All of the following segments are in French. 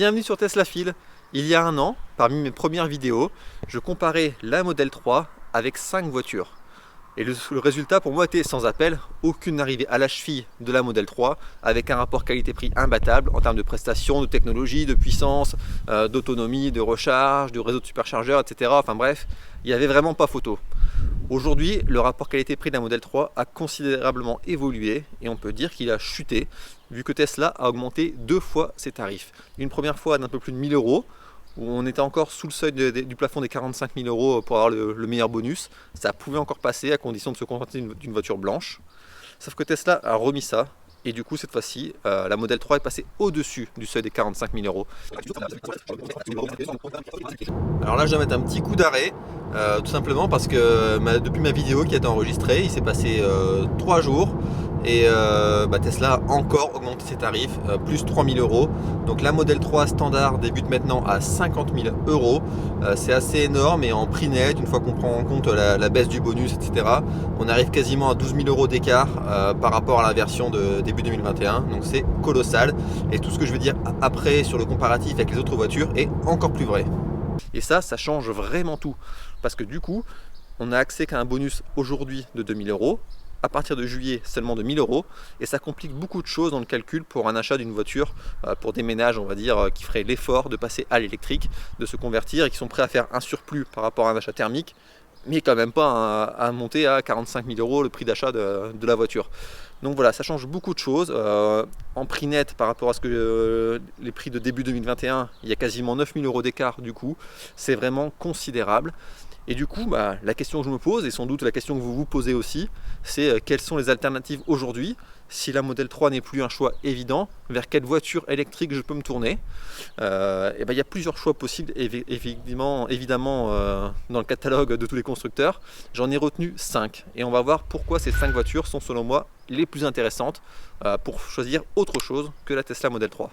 Bienvenue sur Tesla Fil. Il y a un an, parmi mes premières vidéos, je comparais la Model 3 avec 5 voitures. Et le résultat pour moi était sans appel, aucune arrivée à la cheville de la Model 3 avec un rapport qualité-prix imbattable en termes de prestations, de technologie, de puissance, d'autonomie, de recharge, de réseau de superchargeurs, etc. Enfin bref, il n'y avait vraiment pas photo. Aujourd'hui, le rapport qualité-prix de la Model 3 a considérablement évolué et on peut dire qu'il a chuté vu que Tesla a augmenté 2 fois ses tarifs. Une première fois d'un peu plus de 1000 euros, où on était encore sous le seuil du plafond des 45 000 euros pour avoir le meilleur bonus. Ça pouvait encore passer à condition de se contenter d'une voiture blanche. Sauf que Tesla a remis ça. Et du coup, cette fois-ci, la Model 3 est passée au-dessus du seuil des 45 000 euros. Alors là, je dois mettre un petit coup d'arrêt, tout simplement parce que depuis ma vidéo qui a été enregistrée, il s'est passé 3 jours. Et Tesla a encore augmenté ses tarifs, plus 3 000 euros. Donc la Model 3 standard débute maintenant à 50 000 euros. C'est assez énorme et en prix net, une fois qu'on prend en compte la baisse du bonus, etc., on arrive quasiment à 12 000 euros d'écart par rapport à la version de début 2021. Donc c'est colossal. Et tout ce que je vais dire après sur le comparatif avec les autres voitures est encore plus vrai. Et ça change vraiment tout. Parce que du coup, on a accès qu'à un bonus aujourd'hui de 2 000 euros. À partir de juillet seulement de 1000 euros, et ça complique beaucoup de choses dans le calcul pour un achat d'une voiture, pour des ménages on va dire qui feraient l'effort de passer à l'électrique, de se convertir et qui sont prêts à faire un surplus par rapport à un achat thermique, mais quand même pas à monter à 45 000 euros le prix d'achat de la voiture. Donc voilà, ça change beaucoup de choses. En prix net par rapport à ce que les prix de début 2021, il y a quasiment 9 000 euros d'écart du coup, c'est vraiment considérable. Et du coup, la question que je me pose, et sans doute la question que vous vous posez aussi, c'est quelles sont les alternatives aujourd'hui? Si la Model 3 n'est plus un choix évident, vers quelle voiture électrique je peux me tourner? Il y a plusieurs choix possibles, évidemment dans le catalogue de tous les constructeurs. J'en ai retenu 5, et on va voir pourquoi ces 5 voitures sont selon moi les plus intéressantes pour choisir autre chose que la Tesla Model 3.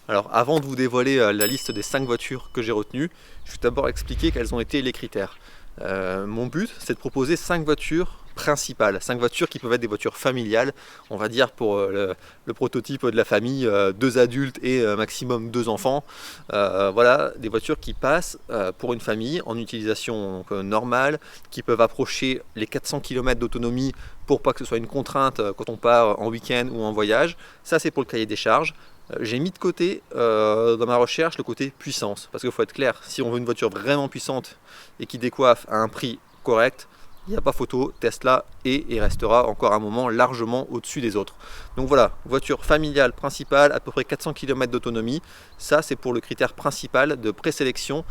Alors avant de vous dévoiler la liste des 5 voitures que j'ai retenues, je vais d'abord expliquer quels ont été les critères. Mon but, c'est de proposer 5 voitures principales, 5 voitures qui peuvent être des voitures familiales, on va dire pour le prototype de la famille, 2 adultes et maximum 2 enfants. Voilà, des voitures qui passent pour une famille en utilisation normale, qui peuvent approcher les 400 km d'autonomie pour pas que ce soit une contrainte quand on part en week-end ou en voyage. Ça c'est pour le cahier des charges. J'ai mis de côté dans ma recherche le côté puissance, parce qu'il faut être clair, si on veut une voiture vraiment puissante et qui décoiffe à un prix correct, il n'y a pas photo, Tesla est et restera encore un moment largement au-dessus des autres. Donc voilà, voiture familiale principale, à peu près 400 km d'autonomie, ça c'est pour le critère principal de présélection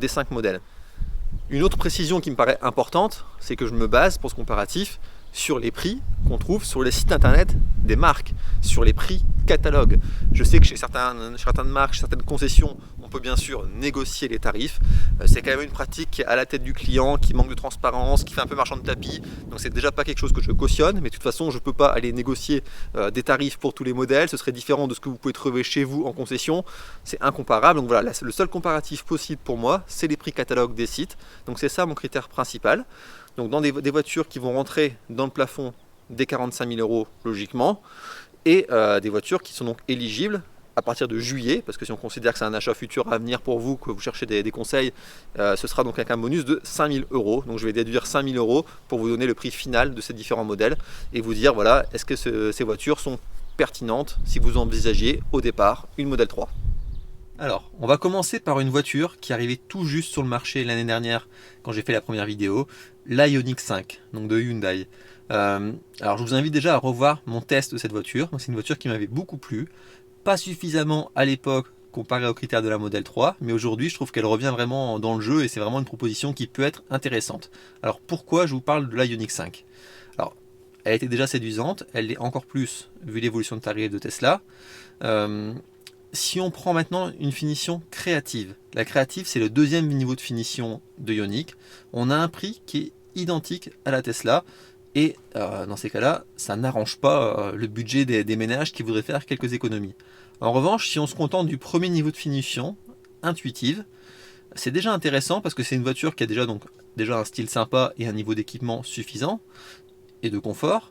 des 5 modèles. Une autre précision qui me paraît importante, c'est que je me base pour ce comparatif sur les prix qu'on trouve sur les sites internet des marques, sur les prix catalogue. Je sais que chez certaines marques, certaines concessions, on peut bien sûr négocier les tarifs. C'est quand même une pratique qui est à la tête du client, qui manque de transparence, qui fait un peu marchand de tapis. Donc c'est déjà pas quelque chose que je cautionne, mais de toute façon je ne peux pas aller négocier des tarifs pour tous les modèles. Ce serait différent de ce que vous pouvez trouver chez vous en concession. C'est incomparable. Donc voilà, le seul comparatif possible pour moi, c'est les prix catalogue des sites. Donc c'est ça mon critère principal. Donc dans des voitures qui vont rentrer dans le plafond des 45 000 euros logiquement, et des voitures qui sont donc éligibles à partir de juillet, parce que si on considère que c'est un achat futur à venir pour vous, que vous cherchez des conseils, ce sera donc avec un bonus de 5 000 euros. Donc je vais déduire 5 000 euros pour vous donner le prix final de ces différents modèles et vous dire voilà, est-ce que ces voitures sont pertinentes si vous envisagiez au départ une Model 3. Alors, on va commencer par une voiture qui arrivait tout juste sur le marché l'année dernière quand j'ai fait la première vidéo, l'Ioniq 5, donc de Hyundai. Alors je vous invite déjà à revoir mon test de cette voiture. C'est une voiture qui m'avait beaucoup plu, pas suffisamment à l'époque comparé aux critères de la Model 3, mais aujourd'hui je trouve qu'elle revient vraiment dans le jeu et c'est vraiment une proposition qui peut être intéressante. Alors pourquoi je vous parle de l'Ioniq 5? Alors, elle était déjà séduisante, elle l'est encore plus vu l'évolution de tarif de Tesla. Si on prend maintenant une finition créative, la créative c'est le deuxième niveau de finition de Ioniq, on a un prix qui est identique à la Tesla et dans ces cas-là, ça n'arrange pas le budget des ménages qui voudraient faire quelques économies. En revanche, si on se contente du premier niveau de finition, intuitive, c'est déjà intéressant parce que c'est une voiture qui a déjà un style sympa et un niveau d'équipement suffisant et de confort,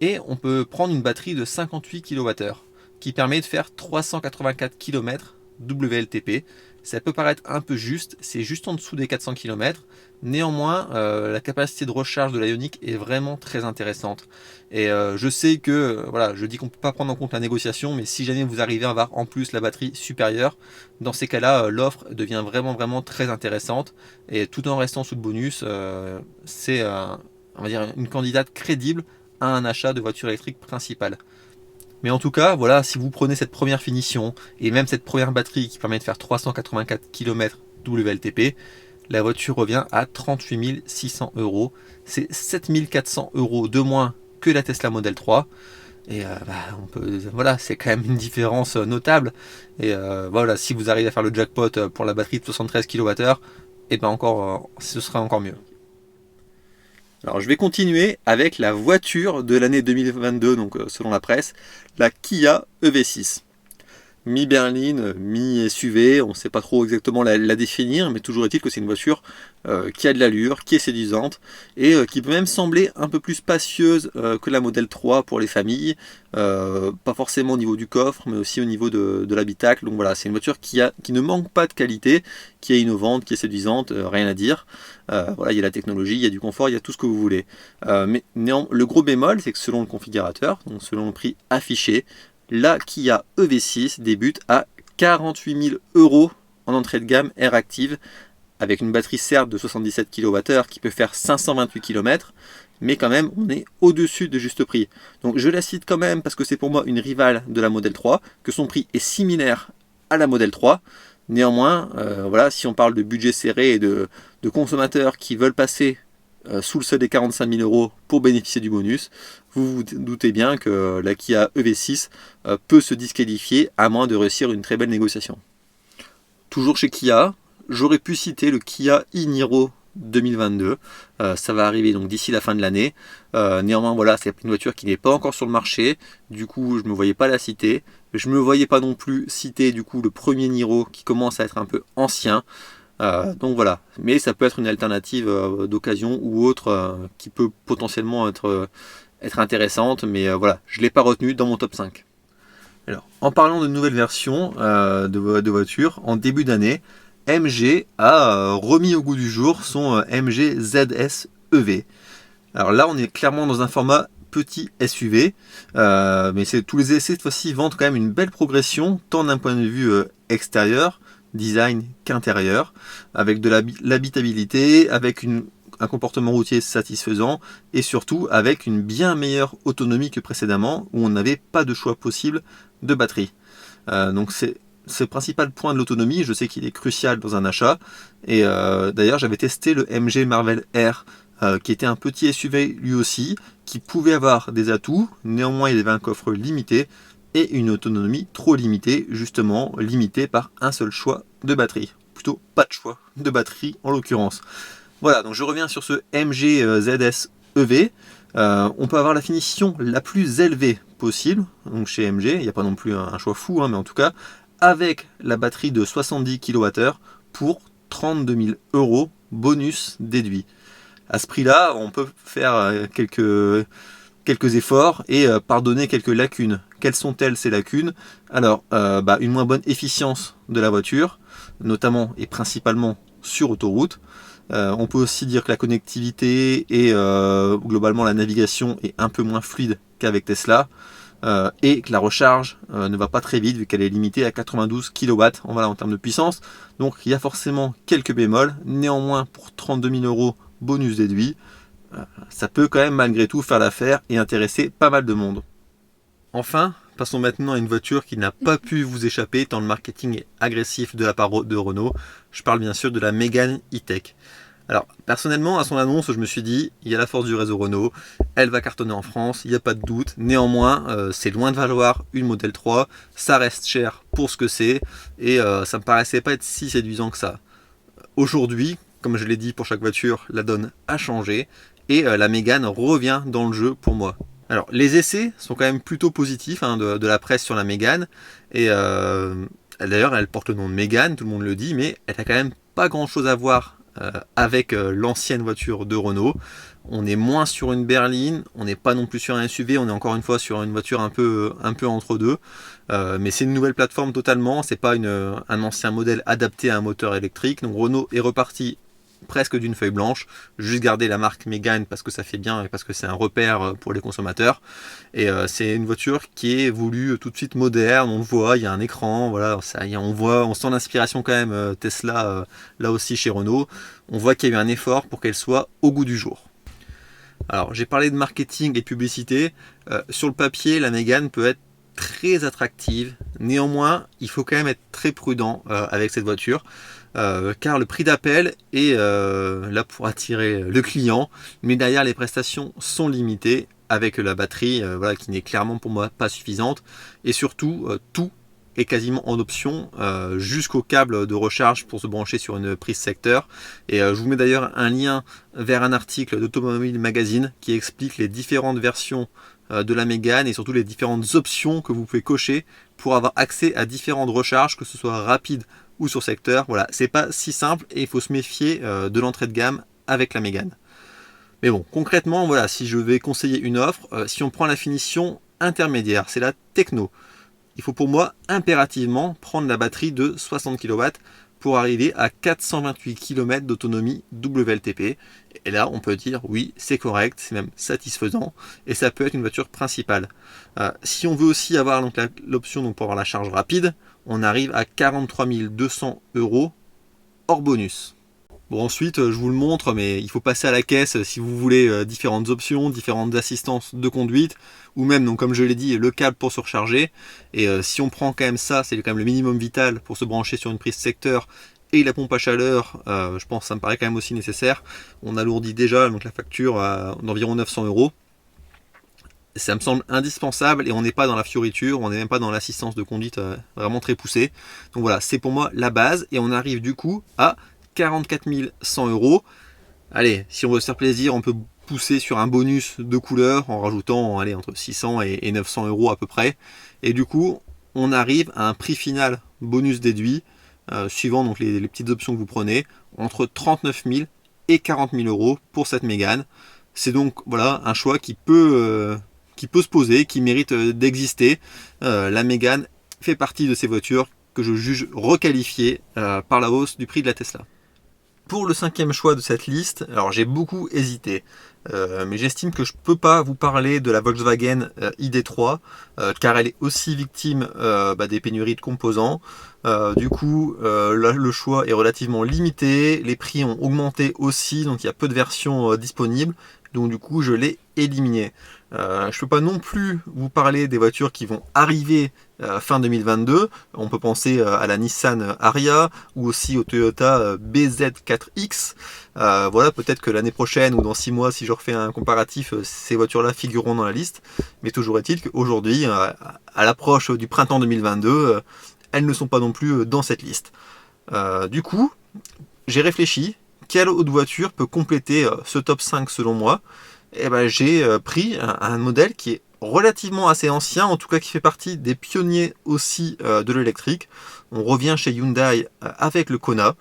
et on peut prendre une batterie de 58 kWh qui permet de faire 384 km WLTP. Ça peut paraître un peu juste, c'est juste en dessous des 400 km. Néanmoins, la capacité de recharge de l'Ioniq est vraiment très intéressante. Et je sais que, voilà, je dis qu'on ne peut pas prendre en compte la négociation, mais si jamais vous arrivez à avoir en plus la batterie supérieure, dans ces cas-là, l'offre devient vraiment très intéressante. Et tout en restant sous le bonus, c'est on va dire une candidate crédible à un achat de voiture électrique principale. Mais en tout cas, voilà, si vous prenez cette première finition et même cette première batterie qui permet de faire 384 km WLTP, la voiture revient à 38 600 euros. C'est 7 400 euros de moins que la Tesla Model 3. Et voilà, c'est quand même une différence notable. Et voilà, si vous arrivez à faire le jackpot pour la batterie de 73 kWh, et ben encore, ce sera encore mieux. Alors je vais continuer avec la voiture de l'année 2022, donc selon la presse, la Kia EV6. Mi-berline, mi-SUV, on ne sait pas trop exactement la définir, mais toujours est-il que c'est une voiture qui a de l'allure, qui est séduisante, et qui peut même sembler un peu plus spacieuse que la Model 3 pour les familles, pas forcément au niveau du coffre, mais aussi au niveau de l'habitacle. Donc voilà, c'est une voiture qui ne manque pas de qualité, qui est innovante, qui est séduisante, rien à dire. Voilà, il y a la technologie, il y a du confort, il y a tout ce que vous voulez. Mais le gros bémol, c'est que selon le configurateur, donc selon le prix affiché, la Kia EV6 débute à 48 000 euros en entrée de gamme Air Active, avec une batterie certes de 77 kWh qui peut faire 528 km, mais quand même on est au-dessus de juste prix. Donc je la cite quand même parce que c'est pour moi une rivale de la Model 3, que son prix est similaire à la Model 3. Néanmoins, voilà, si on parle de budget serré et de consommateurs qui veulent passer sous le seuil des 45 000 euros pour bénéficier du bonus, vous vous doutez bien que la Kia EV6 peut se disqualifier à moins de réussir une très belle négociation. Toujours chez Kia, j'aurais pu citer le Kia e-Niro 2022, ça va arriver donc d'ici la fin de l'année. Néanmoins voilà, c'est une voiture qui n'est pas encore sur le marché, du coup je ne me voyais pas la citer. Je ne me voyais pas non plus citer du coup le premier Niro qui commence à être un peu ancien. Donc voilà, mais ça peut être une alternative d'occasion ou autre qui peut potentiellement être intéressante, mais voilà, je ne l'ai pas retenu dans mon top 5. Alors, en parlant de nouvelles versions de voitures, en début d'année, MG a remis au goût du jour son MG ZS EV. Alors là, on est clairement dans un format petit SUV, mais tous les essais cette fois-ci vantent quand même une belle progression, tant d'un point de vue extérieur, design qu'intérieur, avec de l'habitabilité, avec un comportement routier satisfaisant et surtout avec une bien meilleure autonomie que précédemment où on n'avait pas de choix possible de batterie. Donc c'est ce principal point de l'autonomie, je sais qu'il est crucial dans un achat et d'ailleurs j'avais testé le MG Marvel R qui était un petit SUV lui aussi, qui pouvait avoir des atouts, néanmoins il avait un coffre limité et une autonomie trop limitée, justement limitée par un seul choix de batterie. Plutôt pas de choix de batterie en l'occurrence. Voilà, donc je reviens sur ce MG ZS EV. On peut avoir la finition la plus élevée possible, donc chez MG, il n'y a pas non plus un choix fou, hein, mais en tout cas, avec la batterie de 70 kWh pour 32 000 euros bonus déduit. À ce prix-là, on peut faire quelques efforts et pardonner quelques lacunes. Quelles sont-elles ces lacunes? Alors, une moins bonne efficience de la voiture, notamment et principalement sur autoroute. On peut aussi dire que la connectivité et globalement la navigation est un peu moins fluide qu'avec Tesla. Et que la recharge ne va pas très vite vu qu'elle est limitée à 92 kW en termes de puissance. Donc il y a forcément quelques bémols. Néanmoins, pour 32 000 euros bonus déduit, ça peut quand même malgré tout faire l'affaire et intéresser pas mal de monde. Enfin, passons maintenant à une voiture qui n'a pas pu vous échapper tant le marketing est agressif de la part de Renault. Je parle bien sûr de la Mégane E-Tech. Alors personnellement à son annonce je me suis dit il y a la force du réseau Renault, elle va cartonner en France, il n'y a pas de doute. Néanmoins c'est loin de valoir une Model 3, ça reste cher pour ce que c'est et ça me paraissait pas être si séduisant que ça. Aujourd'hui, comme je l'ai dit pour chaque voiture, la donne a changé et la Mégane revient dans le jeu pour moi. Alors les essais sont quand même plutôt positifs de la presse sur la Mégane et d'ailleurs elle porte le nom de Mégane, tout le monde le dit, mais elle a quand même pas grand chose à voir avec l'ancienne voiture de Renault. On est moins sur une berline, on n'est pas non plus sur un SUV, on est encore une fois sur une voiture un peu entre deux. mais c'est une nouvelle plateforme totalement, c'est pas un ancien modèle adapté à un moteur électrique. Donc Renault est reparti presque d'une feuille blanche, juste garder la marque Mégane parce que ça fait bien et parce que c'est un repère pour les consommateurs. Et c'est une voiture qui est voulue tout de suite moderne, on le voit, il y a un écran, voilà, on sent l'inspiration quand même Tesla là aussi chez Renault. On voit qu'il y a eu un effort pour qu'elle soit au goût du jour. Alors j'ai parlé de marketing et de publicité. Sur le papier, la Mégane peut être très attractive. Néanmoins, il faut quand même être très prudent avec cette voiture. Car le prix d'appel est là pour attirer le client, mais derrière les prestations sont limitées avec la batterie voilà, qui n'est clairement pour moi pas suffisante, et surtout tout est quasiment en option jusqu'au câble de recharge pour se brancher sur une prise secteur. Et je vous mets d'ailleurs un lien vers un article d'Automobile Magazine qui explique les différentes versions de la Mégane et surtout les différentes options que vous pouvez cocher pour avoir accès à différentes recharges, que ce soit rapide ou sur secteur. Voilà, c'est pas si simple et il faut se méfier de l'entrée de gamme avec la Mégane. Mais bon, concrètement, voilà, si je vais conseiller une offre, si on prend la finition intermédiaire, c'est la Techno. Il faut pour moi impérativement prendre la batterie de 60 kW pour arriver à 428 km d'autonomie WLTP. Et là, on peut dire oui, c'est correct, c'est même satisfaisant, et ça peut être une voiture principale. Si on veut aussi avoir l'option pour avoir la charge rapide, on arrive à 43 200 € hors bonus. Bon, ensuite, je vous le montre, mais il faut passer à la caisse si vous voulez différentes options, différentes assistances de conduite, ou même, donc, comme je l'ai dit, le câble pour se recharger. Et si on prend quand même ça, c'est quand même le minimum vital pour se brancher sur une prise secteur, et la pompe à chaleur, je pense que ça me paraît quand même aussi nécessaire. On alourdit déjà donc, la facture d'environ 900 €. Ça me semble indispensable et on n'est pas dans la fioriture, on n'est même pas dans l'assistance de conduite vraiment très poussée. Donc voilà, c'est pour moi la base et on arrive du coup à 44 100 €. Allez, si on veut se faire plaisir, on peut pousser sur un bonus de couleur en rajoutant allez, entre 600 et 900 € à peu près. Et du coup, on arrive à un prix final bonus déduit, suivant donc les petites options que vous prenez, entre 39 000 et 40 000 € pour cette Mégane. C'est donc voilà, un choix qui peut se poser, qui mérite d'exister. La Mégane fait partie de ces voitures que je juge requalifiées par la hausse du prix de la Tesla. Pour le cinquième choix de cette liste, alors j'ai beaucoup hésité, mais j'estime que je ne peux pas vous parler de la Volkswagen ID3, car elle est aussi victime des pénuries de composants. Du coup, là, le choix est relativement limité, les prix ont augmenté aussi, donc il y a peu de versions disponibles, donc du coup je l'ai éliminé. Je ne peux pas non plus vous parler des voitures qui vont arriver fin 2022. On peut penser à la Nissan Ariya ou aussi au Toyota BZ4X. Voilà, peut-être que l'année prochaine ou dans 6 mois, si je refais un comparatif, ces voitures-là figureront dans la liste. Mais toujours est-il qu'aujourd'hui, à l'approche du printemps 2022, elles ne sont pas non plus dans cette liste. Du coup, j'ai réfléchi. Quelle autre voiture peut compléter ce top 5 selon moi? Et ben, j'ai pris un modèle qui est relativement assez ancien, en tout cas qui fait partie des pionniers aussi de l'électrique. On revient chez Hyundai avec le Kona,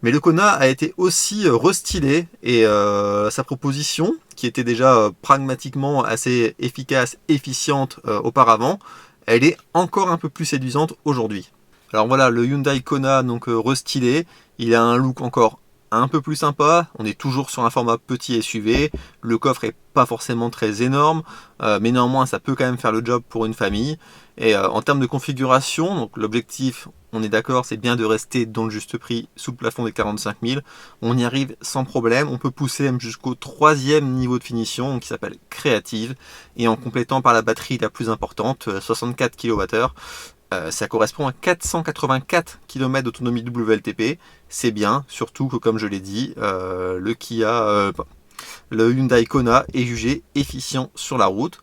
mais le Kona a été aussi restylé et sa proposition, qui était déjà pragmatiquement assez efficace, efficiente auparavant, elle est encore un peu plus séduisante aujourd'hui. Alors voilà, le Hyundai Kona donc restylé, il a un look encore un peu plus sympa, on est toujours sur un format petit SUV, le coffre est pas forcément très énorme, mais néanmoins ça peut quand même faire le job pour une famille. Et en termes de configuration, donc l'objectif, on est d'accord, c'est bien de rester dans le juste prix sous le plafond des 45 000. On y arrive sans problème, on peut pousser même jusqu'au 3e niveau de finition, donc qui s'appelle Creative, et en complétant par la batterie la plus importante, 64 kWh. Ça correspond à 484 km d'autonomie WLTP. C'est bien, surtout que comme je l'ai dit, le Hyundai Kona est jugé efficient sur la route.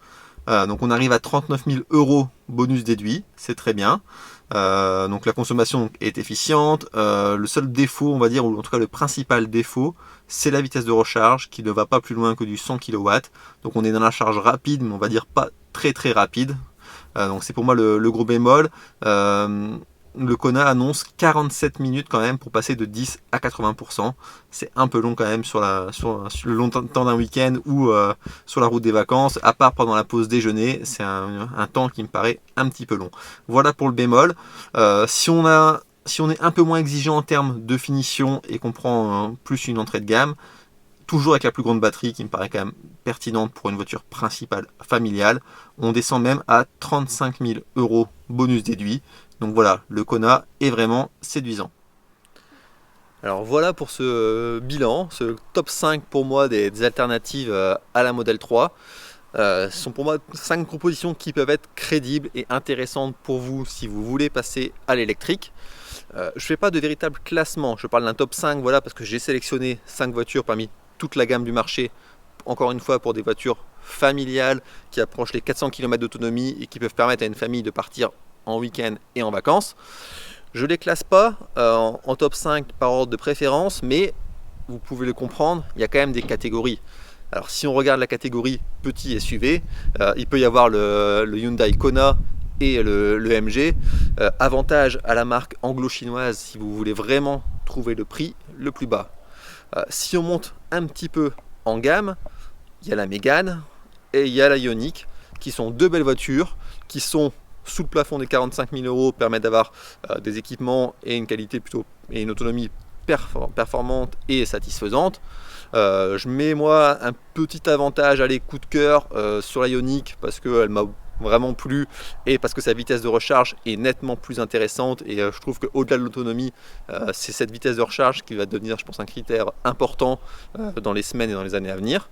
Donc on arrive à 39 000 € bonus déduit, c'est très bien. Donc la consommation est efficiente. Le seul défaut, on va dire, ou en tout cas le principal défaut, c'est la vitesse de recharge qui ne va pas plus loin que du 100 kW. Donc on est dans la charge rapide, mais on va dire pas très très rapide. Donc c'est pour moi le gros bémol. le Kona annonce 47 minutes quand même pour passer de 10 à 80%. C'est un peu long quand même sur le long temps d'un week-end ou sur la route des vacances, à part pendant la pause déjeuner. C'est un temps qui me paraît un petit peu long. Voilà pour le bémol. Si on est un peu moins exigeant en termes de finition et qu'on prend plus une entrée de gamme, toujours avec la plus grande batterie qui me paraît quand même pertinente pour une voiture principale familiale, on descend même à 35 000 € bonus déduit. Donc voilà, le Kona est vraiment séduisant. Alors voilà pour ce bilan, ce top 5 pour moi des alternatives à la Model 3. Ce sont pour moi 5 propositions qui peuvent être crédibles et intéressantes pour vous si vous voulez passer à l'électrique. Je ne fais pas de véritable classement, je parle d'un top 5 voilà, parce que j'ai sélectionné 5 voitures parmi toute la gamme du marché, encore une fois pour des voitures familiales qui approchent les 400 km d'autonomie et qui peuvent permettre à une famille de partir en week-end et en vacances. Je ne les classe pas en top 5 par ordre de préférence, mais vous pouvez le comprendre, il y a quand même des catégories. Alors si on regarde la catégorie petit SUV, il peut y avoir le Hyundai Kona et le MG. Avantage à la marque anglo-chinoise si vous voulez vraiment trouver le prix le plus bas. Si on monte un petit peu en gamme, il y a la Mégane et il y a la Ioniq qui sont deux belles voitures qui sont sous le plafond des 45 000 €, permettent d'avoir des équipements et une qualité plutôt et une autonomie performante et satisfaisante. Je mets moi un petit avantage, allez, coup de cœur sur la Ioniq parce qu'elle m'a vraiment plu et parce que sa vitesse de recharge est nettement plus intéressante et je trouve qu'au-delà de l'autonomie, c'est cette vitesse de recharge qui va devenir, je pense, un critère important dans les semaines et dans les années à venir.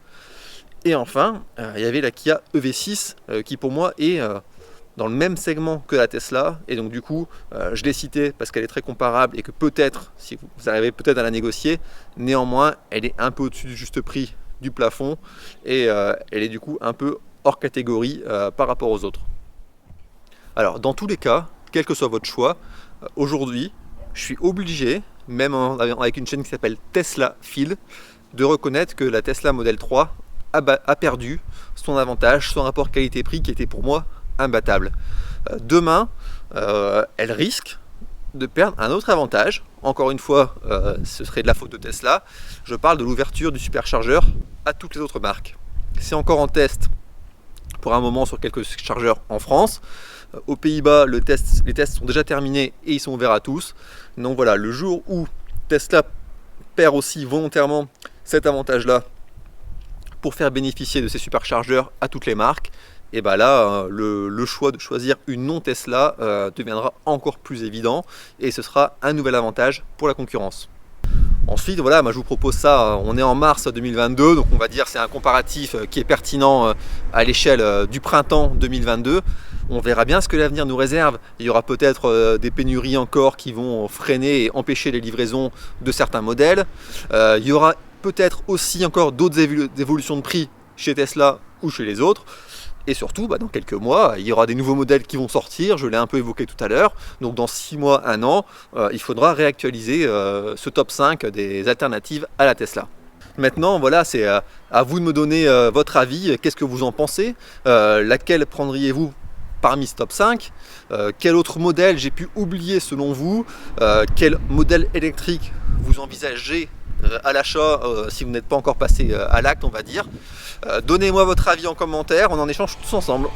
Et enfin, il y avait la Kia EV6 qui pour moi est dans le même segment que la Tesla et donc du coup je l'ai citée parce qu'elle est très comparable et que peut-être, si vous arrivez peut-être à la négocier, néanmoins elle est un peu au-dessus du juste prix du plafond et elle est du coup un peu hors catégorie par rapport aux autres. Alors dans tous les cas, quel que soit votre choix, aujourd'hui je suis obligé, même avec une chaîne qui s'appelle Tesla Feel, de reconnaître que la Tesla Model 3 a perdu son avantage, son rapport qualité-prix qui était pour moi imbattable. Demain, elle risque de perdre un autre avantage. Encore une fois, ce serait de la faute de Tesla. Je parle de l'ouverture du superchargeur à toutes les autres marques. C'est encore en test pour un moment sur quelques chargeurs en France. Aux Pays-Bas, les tests sont déjà terminés et ils sont ouverts à tous. Donc voilà, le jour où Tesla perd aussi volontairement cet avantage-là pour faire bénéficier de ces superchargeurs à toutes les marques, et bien là, le choix de choisir une non Tesla deviendra encore plus évident et ce sera un nouvel avantage pour la concurrence. Ensuite, voilà, moi je vous propose ça, on est en mars 2022, donc on va dire c'est un comparatif qui est pertinent à l'échelle du printemps 2022. On verra bien ce que l'avenir nous réserve. Il y aura peut-être des pénuries encore qui vont freiner et empêcher les livraisons de certains modèles. Il y aura peut-être aussi encore d'autres évolutions de prix chez Tesla ou chez les autres. Et surtout, dans quelques mois, il y aura des nouveaux modèles qui vont sortir, je l'ai un peu évoqué tout à l'heure. Donc dans 6 mois, 1 an, il faudra réactualiser ce top 5 des alternatives à la Tesla. Maintenant, voilà, c'est à vous de me donner votre avis. Qu'est-ce que vous en pensez? Laquelle prendriez-vous parmi ce top 5? Quel autre modèle j'ai pu oublier selon vous? Quel modèle électrique vous envisagez à l'achat si vous n'êtes pas encore passé à l'acte, on va dire? Donnez-moi votre avis en commentaire, on en échange tous ensemble.